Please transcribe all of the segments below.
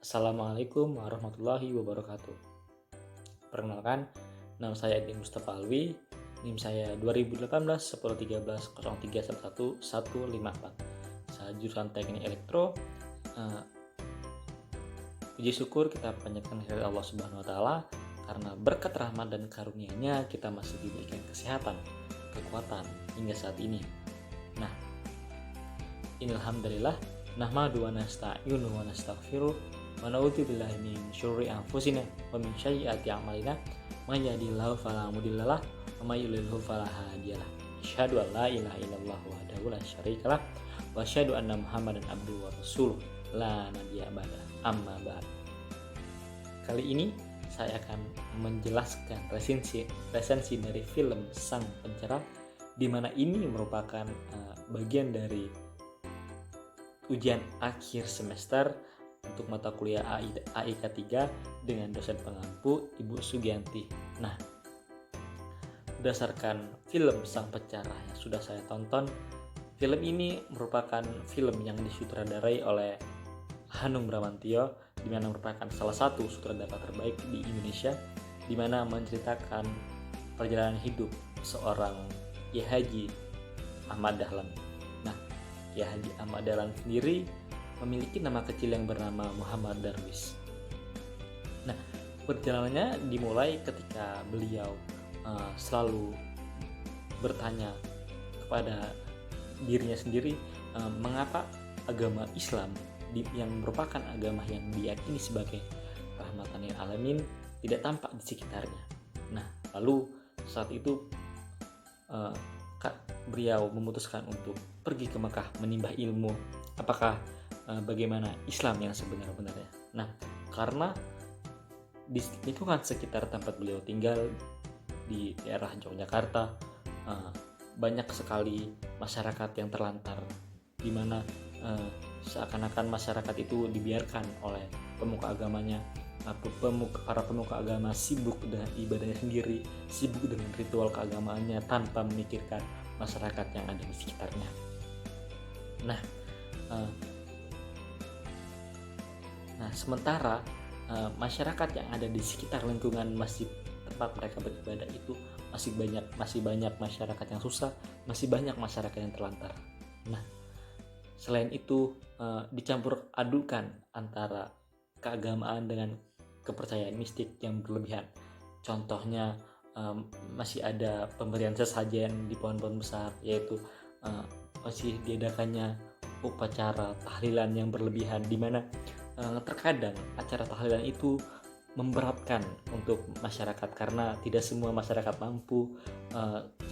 Assalamualaikum warahmatullahi wabarakatuh. Perkenalkan, nama saya Edi Mustafa Alwi, NIM saya 2018 10 13 03 11 154. Saya jurusan Teknik Elektro. Puji syukur kita panjatkan kepada Allah Subhanahu wa taala karena berkat rahmat dan karunia-Nya kita masih diberikan kesehatan, kekuatan hingga saat ini. Nah, alhamdulillah nahmadu wa nasta'inu wa nastaghfiruh wa na'udzu billahi min syururi anfusina wa min sayyiati a'malina may yahdihillahu fala mudhillalah wa may yudlilhu fala hadiyalah. Asyhadu an la ilaha illallah wahdahu la syarikalah wa asyhadu anna Muhammadan abduhu wa rasuluh la nabiyya ba'da. Amma ba'd. Kali ini saya akan menjelaskan resensi dari film Sang Pencerah, di mana ini merupakan bagian dari ujian akhir semester untuk mata kuliah AIK 3 dengan dosen pengampu Ibu Sugianti. Nah, berdasarkan film Sang Pencerah yang sudah saya tonton, film ini merupakan film yang disutradarai oleh Hanung Bramantyo, di mana merupakan salah satu sutradara terbaik di Indonesia, di mana menceritakan perjalanan hidup seorang Kiai Haji Ahmad Dahlan. Nah, Kiai Haji Ahmad Dahlan sendiri memiliki nama kecil yang bernama Muhammad Darwis. Nah, perjalanannya dimulai ketika beliau selalu bertanya kepada dirinya sendiri, mengapa agama Islam yang merupakan agama yang diyakini sebagai rahmatan lil alamin tidak tampak di sekitarnya. Nah, lalu saat itu beliau memutuskan untuk pergi ke Mekah menimba ilmu apakah bagaimana Islam yang sebenar-benarnya. Nah, karena di lingkungan sekitar tempat beliau tinggal di daerah Yogyakarta banyak sekali masyarakat yang terlantar, di mana seakan-akan masyarakat itu dibiarkan oleh pemuka agamanya. Para pemuka agama sibuk dengan ibadahnya sendiri, sibuk dengan ritual keagamaannya tanpa memikirkan masyarakat yang ada di sekitarnya. Nah, sementara masyarakat yang ada di sekitar lingkungan masjid tempat mereka beribadah itu masih banyak masyarakat yang susah, masih banyak masyarakat yang terlantar. Nah, selain itu dicampur adukan antara keagamaan dengan kepercayaan mistik yang berlebihan. Contohnya masih ada pemberian sesajen di pohon-pohon besar, yaitu masih diadakannya upacara tahlilan yang berlebihan, di mana terkadang acara tahlilan itu memberatkan untuk masyarakat karena tidak semua masyarakat mampu,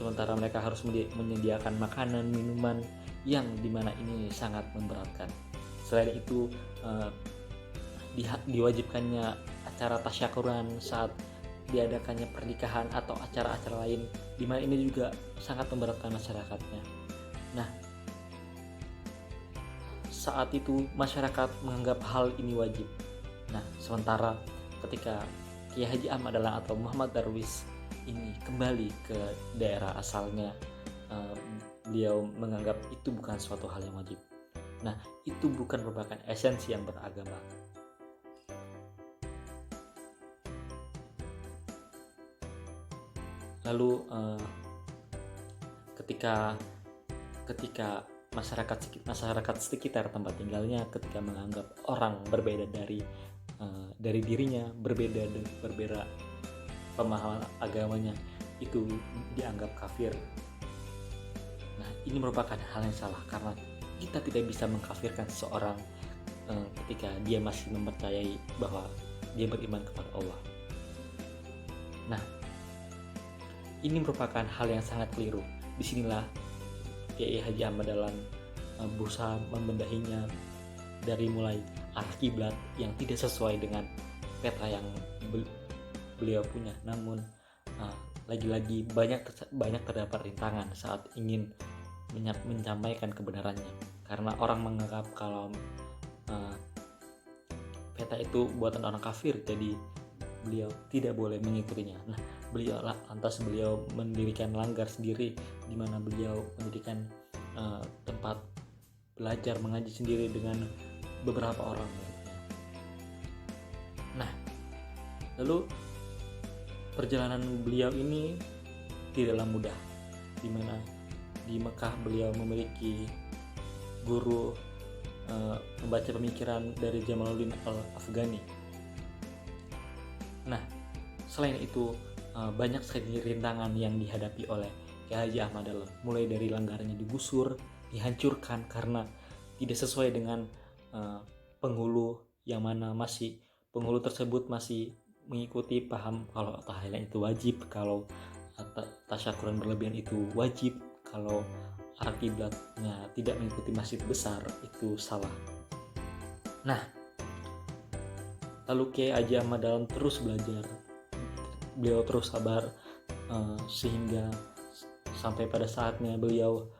sementara mereka harus menyediakan makanan, minuman yang dimana ini sangat memberatkan. Selain itu diwajibkannya acara tasyakuran saat diadakannya pernikahan atau acara-acara lain, dimana ini juga sangat memberatkan masyarakatnya. Nah, saat itu masyarakat menganggap hal ini wajib. Nah, sementara ketika Kiai Haji Ahmad Dahlan atau Muhammad Darwis ini kembali ke daerah asalnya, beliau menganggap itu bukan suatu hal yang wajib. Nah, itu bukan merupakan esensi yang beragama. Lalu ketika masyarakat sekitar tempat tinggalnya ketika menganggap orang berbeda dari dirinya, berbeda pemahaman agamanya, itu dianggap kafir. Nah, ini merupakan hal yang salah karena kita tidak bisa mengkafirkan seseorang ketika dia masih mempercayai bahwa dia beriman kepada Allah. Nah, ini merupakan hal yang sangat keliru. Disinilah Kiai Haji Ahmad Dahlan berusaha membenahinya dari mulai arah kiblat yang tidak sesuai dengan peta yang beliau punya. Namun lagi-lagi banyak terdapat rintangan saat ingin menyampaikan kebenarannya, karena orang menganggap kalau peta itu buatan orang kafir, jadi beliau tidak boleh mengikutinya. Nah, beliau mendirikan langgar sendiri, di mana beliau mendirikan tempat belajar mengaji sendiri dengan beberapa orang muridnya. Lalu perjalanan beliau ini tidaklah mudah, di mana di Mekah beliau memiliki guru membaca pemikiran dari Jamaluddin Al-Afghani. Nah, selain itu banyak sekali rintangan yang dihadapi oleh Kiai Haji Ahmad Dahlan, mulai dari langgarannya digusur, dihancurkan karena tidak sesuai dengan penghulu, yang mana penghulu tersebut masih mengikuti paham kalau tahlilan itu wajib, kalau tasyakuran berlebihan itu wajib, kalau arah kiblatnya tidak mengikuti masjid besar itu salah. Nah, lalu Kiai Haji Ahmad Dahlan terus belajar, beliau terus sabar sehingga sampai pada saatnya beliau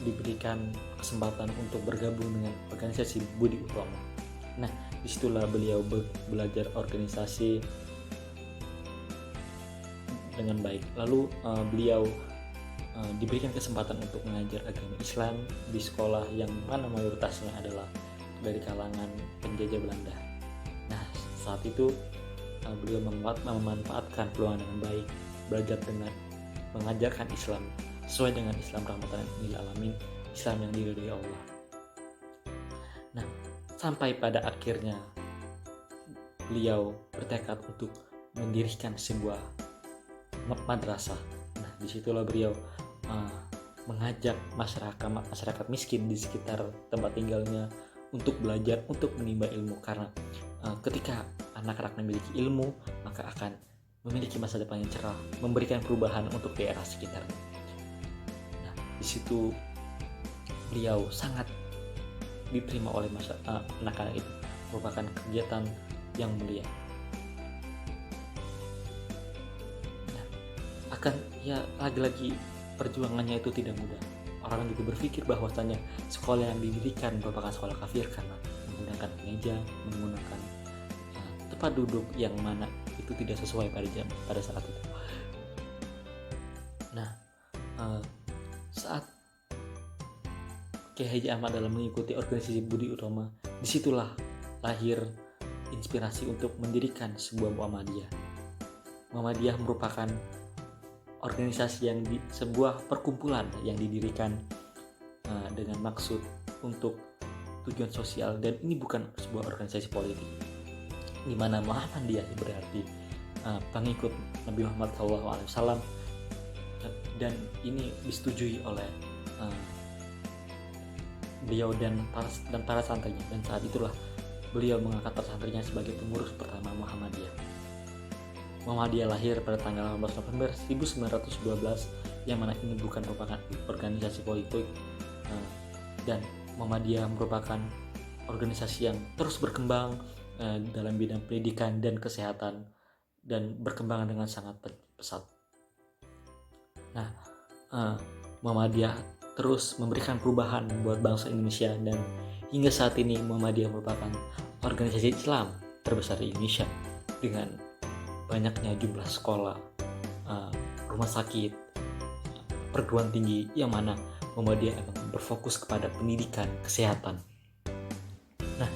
diberikan kesempatan untuk bergabung dengan organisasi Budi Utomo. Nah, disitulah beliau belajar organisasi dengan baik. Lalu beliau diberikan kesempatan untuk mengajar agama Islam di sekolah yang mana mayoritasnya adalah dari kalangan penjajah Belanda. Nah, saat itu beliau memanfaatkan peluang dengan baik, belajar dengan mengajarkan Islam sesuai dengan Islam rahmatan lil alamin, Islam yang diridhoi Allah. Nah, sampai pada akhirnya beliau bertekad untuk mendirikan sebuah madrasah. Nah, disitulah beliau mengajak masyarakat miskin di sekitar tempat tinggalnya untuk belajar, untuk menimba ilmu, karena ketika anak-anak memiliki ilmu maka akan memiliki masa depan yang cerah, memberikan perubahan untuk daerah sekitarnya. Nah, di situ beliau sangat diterima oleh anak-anak itu, merupakan kegiatan yang mulia. Nah, akan ya lagi-lagi perjuangannya itu tidak mudah. Orang juga berpikir bahwasanya sekolah yang didirikan merupakan sekolah kafir karena menggunakan meja, menggunakan tempat duduk yang mana itu tidak sesuai pada saat itu. Nah, saat Kiai Haji Ahmad Dahlan mengikuti organisasi Budi Utomo, disitulah lahir inspirasi untuk mendirikan sebuah Muhammadiyah. Muhammadiyah merupakan organisasi sebuah perkumpulan yang didirikan dengan maksud untuk tujuan sosial, dan ini bukan sebuah organisasi politik, di mana Muhammadiyah berarti pengikut Nabi Muhammad SAW, dan ini disetujui oleh beliau dan para santrinya, dan saat itulah beliau mengangkat para santrinya sebagai pengurus pertama Muhammadiyah. Muhammadiyah lahir pada tanggal 18 November 1912, yang mana ini bukan merupakan organisasi politik, dan Muhammadiyah merupakan organisasi yang terus berkembang dalam bidang pendidikan dan kesehatan, dan berkembang dengan sangat pesat. Nah, Muhammadiyah terus memberikan perubahan buat bangsa Indonesia, dan hingga saat ini Muhammadiyah merupakan organisasi Islam terbesar di Indonesia dengan banyaknya jumlah sekolah, rumah sakit, perguruan tinggi, yang mana Muhammadiyah emang berfokus kepada pendidikan, kesehatan. Nah,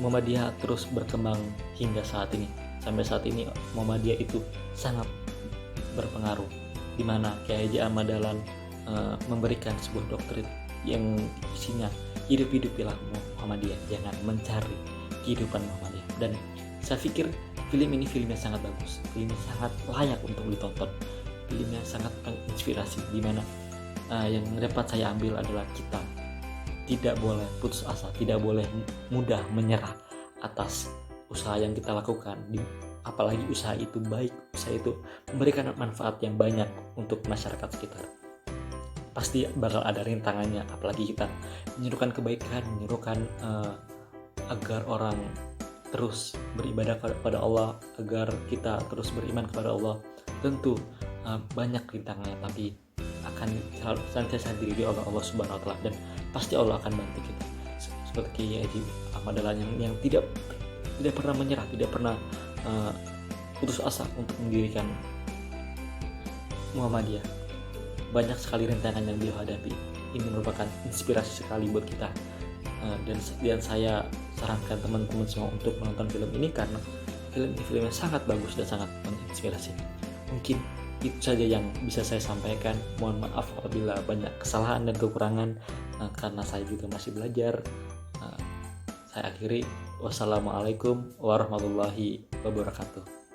Muhammadiyah terus berkembang hingga saat ini. Sampai saat ini Muhammadiyah itu sangat berpengaruh, di mana Kiai Haji Ahmad Dahlan memberikan sebuah doktrin yang isinya hidup-hidupilah Muhammadiyah, jangan mencari kehidupan Muhammadiyah. Dan saya pikir film ini filmnya sangat bagus, filmnya sangat layak untuk ditonton, filmnya sangat menginspirasi, di mana yang dapat saya ambil adalah kita tidak boleh putus asa, tidak boleh mudah menyerah atas usaha yang kita lakukan, apalagi usaha itu baik, usaha itu memberikan manfaat yang banyak untuk masyarakat sekitar. Pasti bakal ada rintangannya, apalagi kita menyerukan kebaikan, menyerukan agar orang terus beribadah kepada Allah, agar kita terus beriman kepada Allah. Tentu banyak rintangannya, tapi akan selalu senantiasa diridhoi oleh Allah Subhanahu wa taala, dan pasti Allah akan bantu kita. Seperti Kiai Haji Ahmad Dahlan yang tidak pernah menyerah, tidak pernah putus asa untuk mendirikan Muhammadiyah. Banyak sekali rintangan yang beliau hadapi. Ini merupakan inspirasi sekali buat kita, dan saya sarankan teman-teman semua untuk menonton film ini karena filmnya sangat bagus dan sangat menginspirasi. Mungkin itu saja yang bisa saya sampaikan. Mohon maaf apabila banyak kesalahan dan kekurangan, karena saya juga masih belajar. Saya akhiri, wassalamualaikum warahmatullahi wabarakatuh.